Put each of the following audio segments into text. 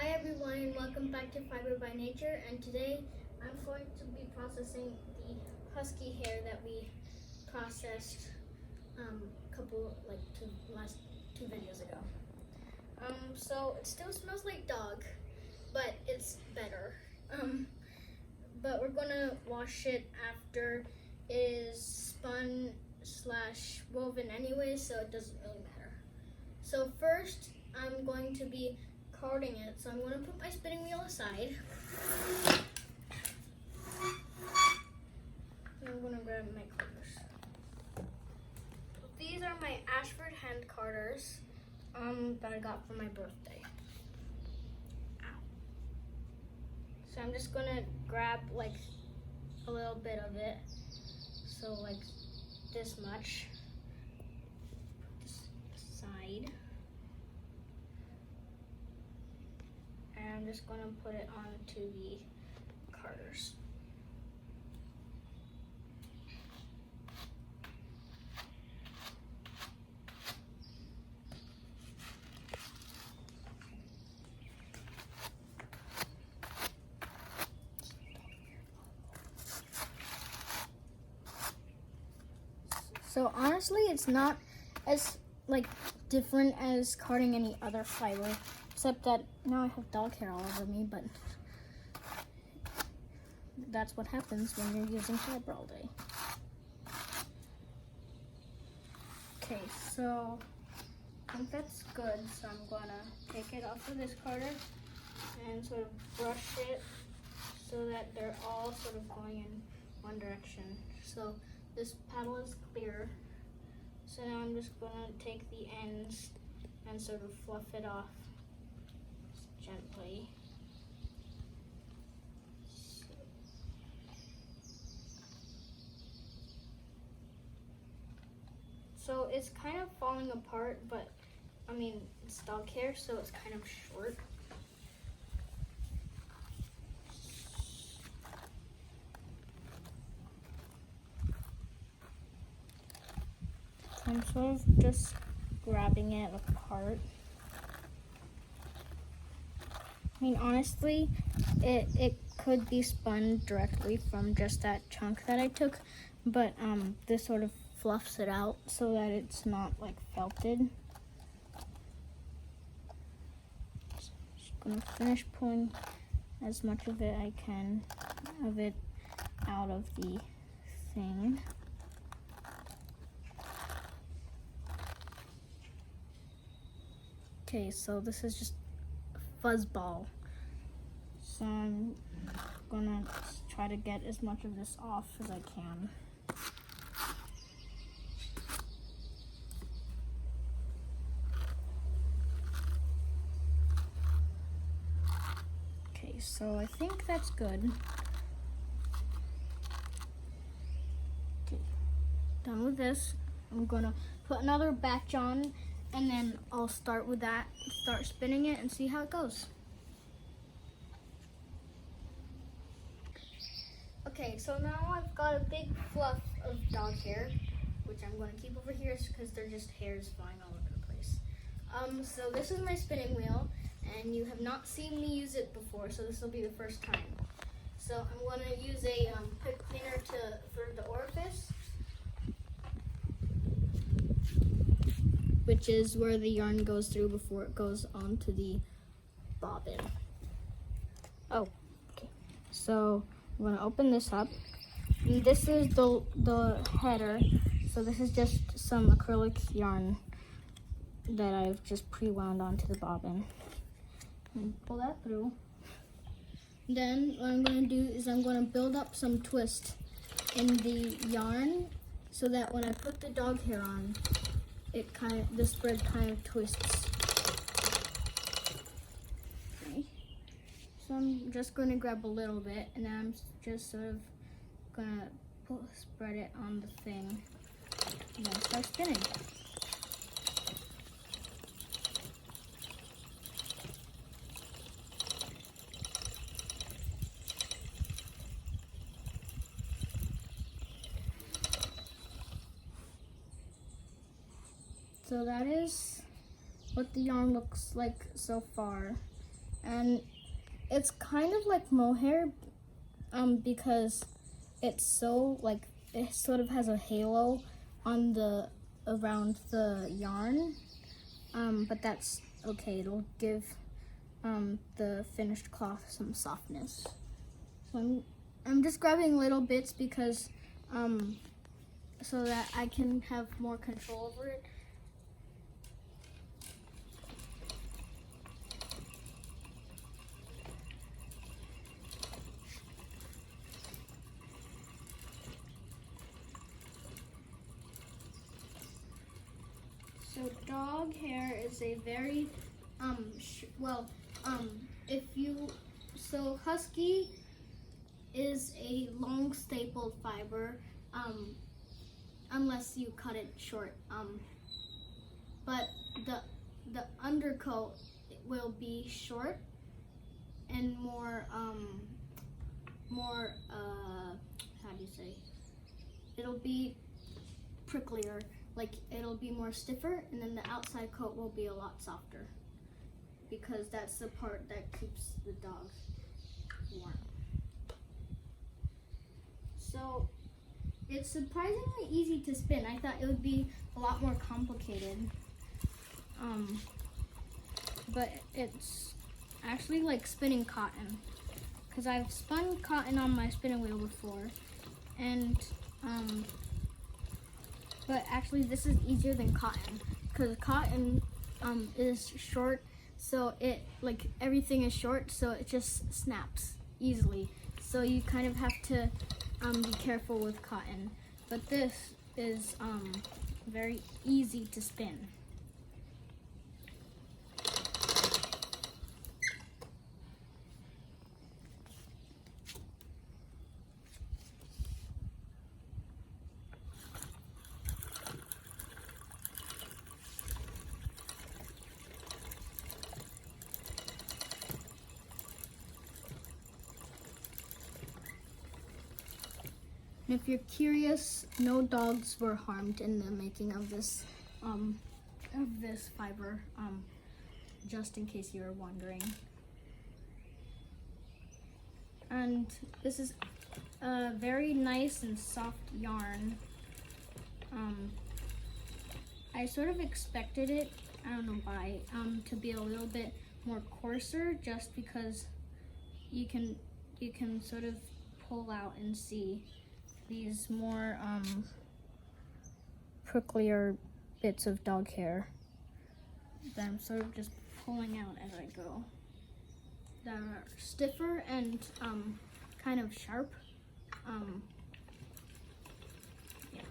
Hi everyone and welcome back to Fiber by Nature, and today I'm going to be processing the husky hair that we processed last two videos ago. So it still smells like dog, but it's better. But we're gonna wash it after it is spun / woven anyway, so it doesn't really matter. So first I'm going to be carding it, so I'm going to put my spinning wheel aside. And I'm going to grab my carders. These are my Ashford hand carders that I got for my birthday. Ow. So I'm just going to grab like a little bit of it, so like this much. Put this aside. And I'm just going to put it onto the carders. So honestly, it's not as different as carding any other fiber. Except that now I have dog hair all over me, but that's what happens when you're using fiber all day. Okay, so I think that's good. So I'm gonna take it off of this carder and sort of brush it so that they're all sort of going in one direction. So this paddle is clear. So now I'm just gonna take the ends and sort of fluff it off gently. So it's kind of falling apart, but I mean, it's dog hair, so it's kind of short. I'm sort of just grabbing it apart. I mean, honestly, it could be spun directly from just that chunk that I took, but this sort of fluffs it out so that it's not like felted. Just gonna finish pulling as much of it I can out of the thing. Okay, so this is just fuzz ball. So I'm gonna try to get as much of this off as I can. Okay, so I think that's good. Okay, done with this. I'm gonna put another batch on, and then I'll start with that, start spinning it and see how it goes. Okay, so now I've got a big fluff of dog hair, which I'm going to keep over here because they're just hairs flying all over the place. So this is my spinning wheel, and you have not seen me use it before, so this will be the first time. So I'm going to use a pick cleaner for the orifice, which is where the yarn goes through before it goes onto the bobbin. Oh, okay. So I'm gonna open this up. And this is the header. So this is just some acrylic yarn that I've just pre-wound onto the bobbin. And pull that through. Then what I'm gonna do is I'm gonna build up some twist in the yarn so that when I put the dog hair on, the spread kind of twists. Okay. So I'm just going to grab a little bit, and then I'm just sort of going to spread it on the thing, and then start spinning. So that is what the yarn looks like so far. and it's kind of like mohair, because it's so like it sort of has a halo on the around the yarn, but that's okay. It'll give the finished cloth some softness. So I'm just grabbing little bits because so that I can have more control over it. So dog hair is a very husky is a long stapled fiber, unless you cut it short. But the undercoat will be short and more how do you say? It'll be pricklier. Like it'll be more stiffer, and then the outside coat will be a lot softer because that's the part that keeps the dog warm. So it's surprisingly easy to spin. I thought it would be a lot more complicated, but it's actually like spinning cotton, because I've spun cotton on my spinning wheel before, and but actually this is easier than cotton, because cotton is short, so it like everything is short, so it just snaps easily. So you kind of have to be careful with cotton. But this is very easy to spin. And if you're curious, no dogs were harmed in the making of this fiber, just in case you were wondering. And this is a very nice and soft yarn. I sort of expected it, I don't know why, to be a little bit more coarser, just because you can sort of pull out and see these more pricklier bits of dog hair that I'm sort of just pulling out as I go, that are stiffer and kind of sharp. Yeah.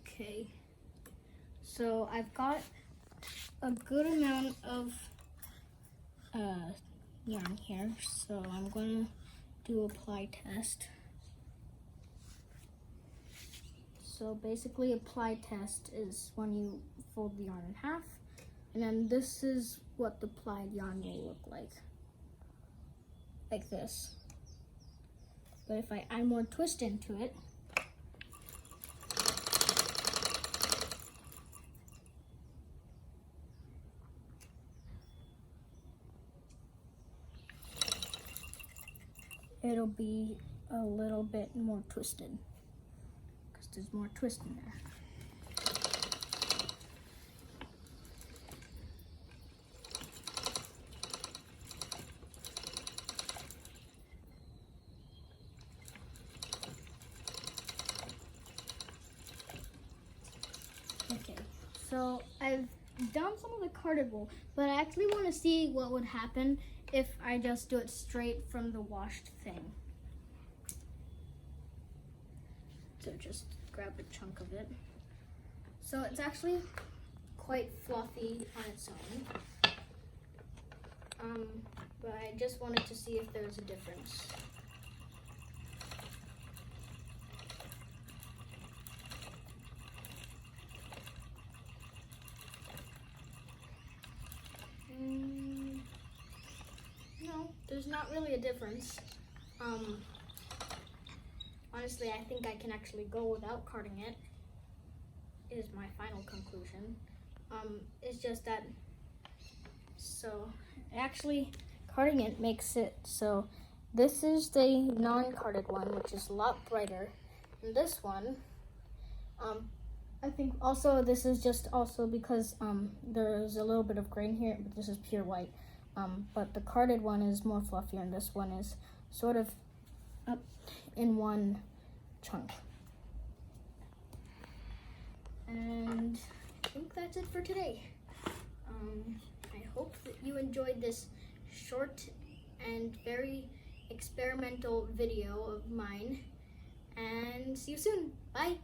Okay, so I've got a good amount of yarn here, so I'm going to do apply test. So basically apply test is when you fold the yarn in half, and then this is what the plied yarn will look like this. But if I add more twist into it, it'll be a little bit more twisted, because there's more twist in there. Okay, so I've done some of the carded wool, but I actually want to see what would happen if I just do it straight from the washed thing. So just grab a chunk of it. So it's actually quite fluffy on its own. But I just wanted to see if there was a difference. really a difference. Honestly, I think I can actually go without carding it, is my final conclusion. It's just that, so actually carding it makes it so this is the non-carded one, which is a lot brighter. And this one, I think also this is just also because there's a little bit of grain here, but this is pure white. But the carded one is more fluffier, and this one is sort of up in one chunk. And I think that's it for today. I hope that you enjoyed this short and very experimental video of mine, and see you soon. Bye.